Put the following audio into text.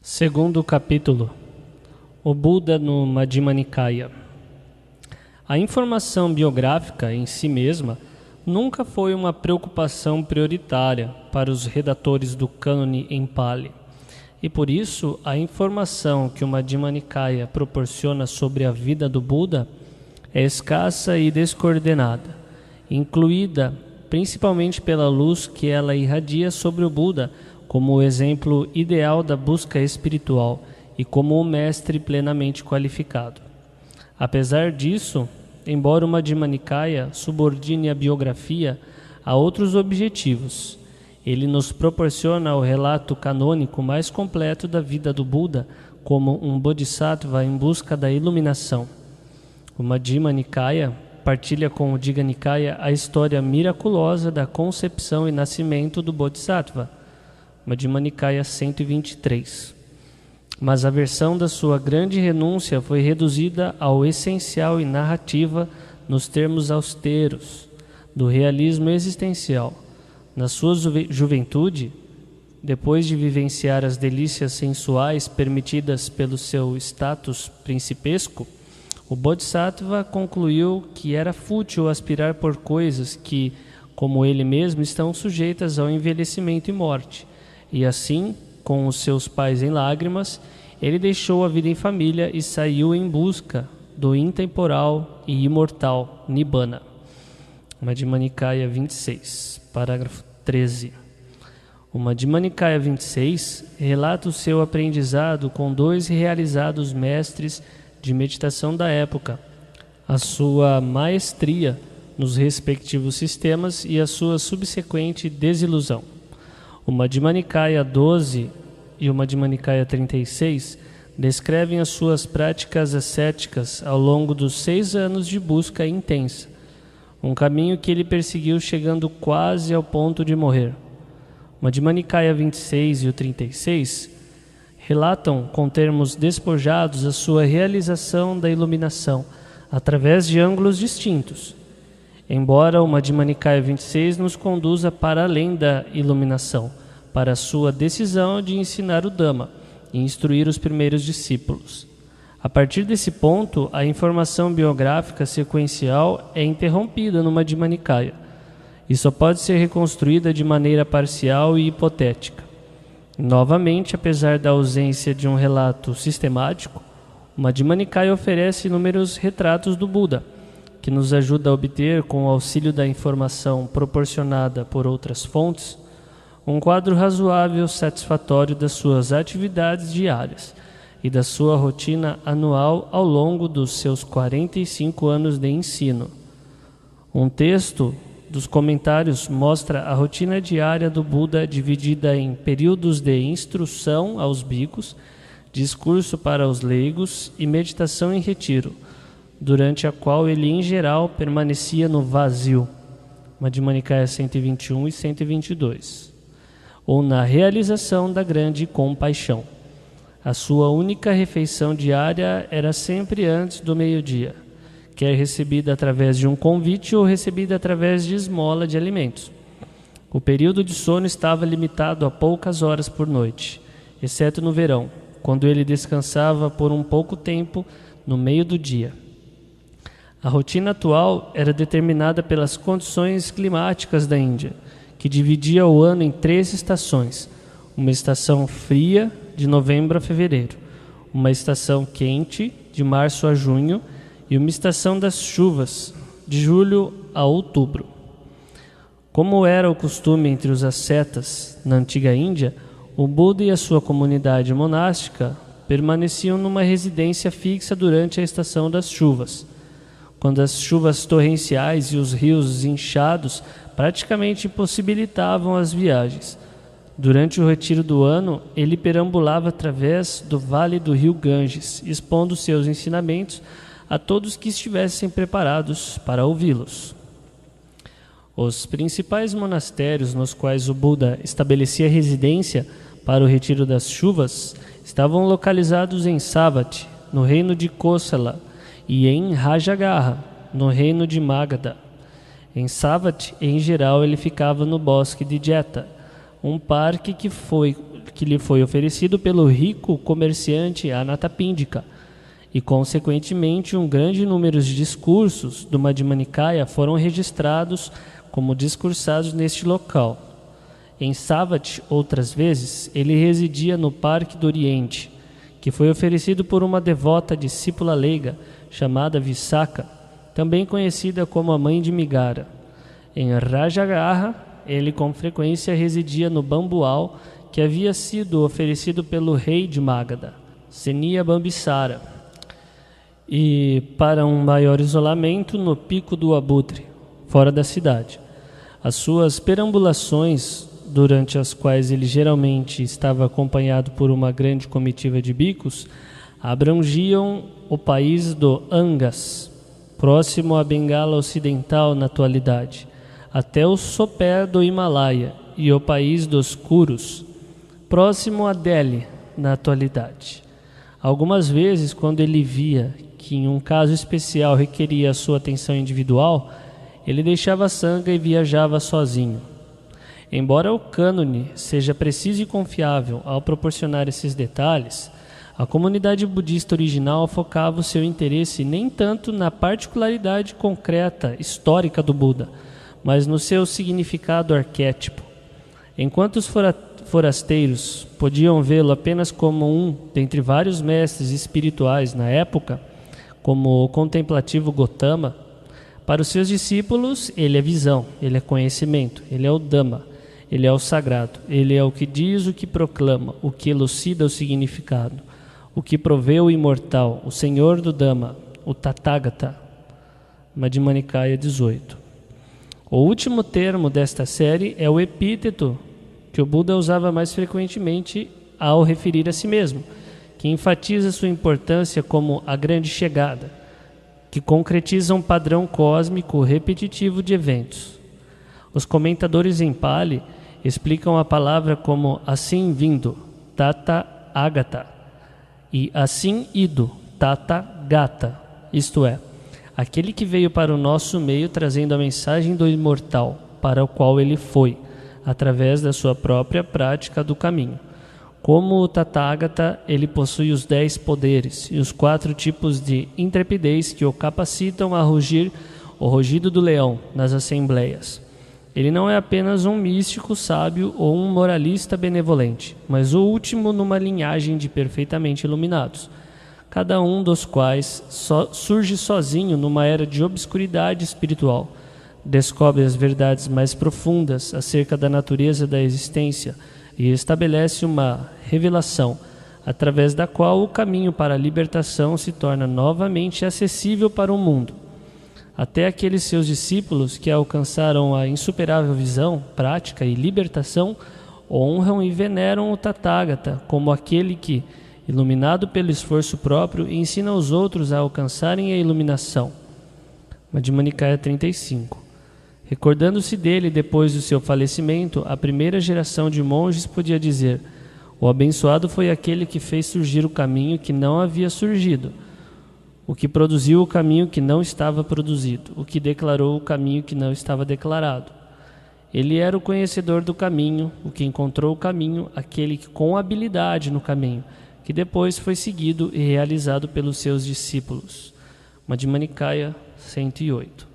Segundo capítulo, o Buda no Madhyama Nikaya. A informação biográfica em si mesma nunca foi uma preocupação prioritária para os redatores do cânone em Pali, e por isso a informação que o Madhyama Nikaya proporciona sobre a vida do Buda é escassa e descoordenada, incluída principalmente pela luz que ela irradia sobre o Buda como o exemplo ideal da busca espiritual e como um mestre plenamente qualificado. Apesar disso, embora o Madhyama Nikaya subordine a biografia a outros objetivos, ele nos proporciona o relato canônico mais completo da vida do Buda como um bodhisattva em busca da iluminação. O Madhyama Nikaya partilha com o Digha Nikaya a história miraculosa da concepção e nascimento do bodhisattva, Madhyama Nikaya 123. Mas a versão da sua grande renúncia foi reduzida ao essencial e narrativa nos termos austeros do realismo existencial. Na sua juventude, depois de vivenciar as delícias sensuais permitidas pelo seu status principesco, o Bodhisattva concluiu que era fútil aspirar por coisas que, como ele mesmo, estão sujeitas ao envelhecimento e morte. E assim, com os seus pais em lágrimas, ele deixou a vida em família e saiu em busca do intemporal e imortal Nibbana. Madhyama Nikaya 26, parágrafo 13. O Madhyama Nikaya 26 relata o seu aprendizado com dois realizados mestres de meditação da época, a sua maestria nos respectivos sistemas e a sua subsequente desilusão. O Madhyama Nikaya 12 e o Madhyama Nikaya 36 descrevem as suas práticas ascéticas ao longo dos 6 anos de busca intensa, um caminho que ele perseguiu chegando quase ao ponto de morrer. O Madhyama Nikaya 26 e o 36 relatam com termos despojados a sua realização da iluminação através de ângulos distintos, embora o Madhyama Nikaya 26 nos conduza para além da iluminação, para a sua decisão de ensinar o Dhamma e instruir os primeiros discípulos. A partir desse ponto, a informação biográfica sequencial é interrompida no Madhyama Nikaya e só pode ser reconstruída de maneira parcial e hipotética. Novamente, apesar da ausência de um relato sistemático, o Madhyama Nikaya oferece inúmeros retratos do Buda, que nos ajuda a obter, com o auxílio da informação proporcionada por outras fontes, um quadro razoável satisfatório das suas atividades diárias e da sua rotina anual ao longo dos seus 45 anos de ensino. Um texto dos comentários mostra a rotina diária do Buda dividida em períodos de instrução aos bhikkhus, discurso para os leigos e meditação em retiro, durante a qual ele, em geral, permanecia no vazio, Madhyama Nikaya 121 e 122, ou na realização da grande compaixão. A sua única refeição diária era sempre antes do meio-dia, quer recebida através de um convite ou recebida através de esmola de alimentos. O período de sono estava limitado a poucas horas por noite, exceto no verão, quando ele descansava por um pouco tempo no meio do dia. A rotina atual era determinada pelas condições climáticas da Índia, que dividia o ano em 3 estações: uma estação fria, de novembro a fevereiro, uma estação quente, de março a junho, e uma estação das chuvas, de julho a outubro. Como era o costume entre os ascetas na antiga Índia, o Buda e a sua comunidade monástica permaneciam numa residência fixa durante a estação das chuvas, quando as chuvas torrenciais e os rios inchados praticamente impossibilitavam as viagens. Durante o retiro do ano, ele perambulava através do vale do rio Ganges, expondo seus ensinamentos a todos que estivessem preparados para ouvi-los. Os principais monastérios nos quais o Buda estabelecia residência para o retiro das chuvas estavam localizados em Savatthi, no reino de Kosala, e em Rajagaha, no reino de Magadha. Em Savatthi, em geral, ele ficava no bosque de Jeta, um parque que foi que lhe foi oferecido pelo rico comerciante Anatapindika, e, consequentemente, um grande número de discursos do Madhya Nikaya foram registrados como discursados neste local. Em Savat, outras vezes, ele residia no Parque do Oriente, que foi oferecido por uma devota discípula leiga chamada Visakha, também conhecida como a mãe de Migara. Em Rajagaha, ele com frequência residia no bambual que havia sido oferecido pelo rei de Magadha, Senia Bambisara, e para um maior isolamento no Pico do Abutre, fora da cidade. As suas perambulações, durante as quais ele geralmente estava acompanhado por uma grande comitiva de bhikkhus, abrangiam o país do Angas, próximo à Bengala Ocidental na atualidade, até o sopé do Himalaia, e o país dos Kurus, próximo a Delhi na atualidade. Algumas vezes, quando ele via que em um caso especial requeria a sua atenção individual, ele deixava a sanga e viajava sozinho. Embora o cânone seja preciso e confiável ao proporcionar esses detalhes, a comunidade budista original focava o seu interesse nem tanto na particularidade concreta, histórica do Buda, mas no seu significado arquétipo. Enquanto os forasteiros podiam vê-lo apenas como um dentre vários mestres espirituais na época, como o contemplativo Gotama, para os seus discípulos ele é visão, ele é conhecimento, ele é o Dhamma, ele é o sagrado, ele é o que diz, o que proclama, o que elucida o significado, o que provê o imortal, o Senhor do Dhamma, o Tathagata. Madhya Nikaya 18. O último termo desta série é o epíteto que o Buda usava mais frequentemente ao referir a si mesmo, que enfatiza sua importância como a grande chegada, que concretiza um padrão cósmico repetitivo de eventos. Os comentadores em Pali explicam a palavra como assim vindo, Tata Agata, e assim ido, Tata Gata, isto é, aquele que veio para o nosso meio trazendo a mensagem do imortal, para o qual ele foi, através da sua própria prática do caminho. Como o Tathagata, ele possui os 10 poderes e os 4 tipos de intrepidez que o capacitam a rugir o rugido do leão nas assembleias. Ele não é apenas um místico sábio ou um moralista benevolente, mas o último numa linhagem de perfeitamente iluminados, cada um dos quais surge sozinho numa era de obscuridade espiritual, descobre as verdades mais profundas acerca da natureza da existência e estabelece uma revelação, através da qual o caminho para a libertação se torna novamente acessível para o mundo. Até aqueles seus discípulos que alcançaram a insuperável visão, prática e libertação, honram e veneram o Tathagata como aquele que, iluminado pelo esforço próprio, ensina os outros a alcançarem a iluminação. Madhya Nikaya 35. Recordando-se dele depois do seu falecimento, a primeira geração de monges podia dizer: o abençoado foi aquele que fez surgir o caminho que não havia surgido, o que produziu o caminho que não estava produzido, o que declarou o caminho que não estava declarado. Ele era o conhecedor do caminho, o que encontrou o caminho, aquele que com habilidade no caminho, que depois foi seguido e realizado pelos seus discípulos. Madhya Nikaya 108.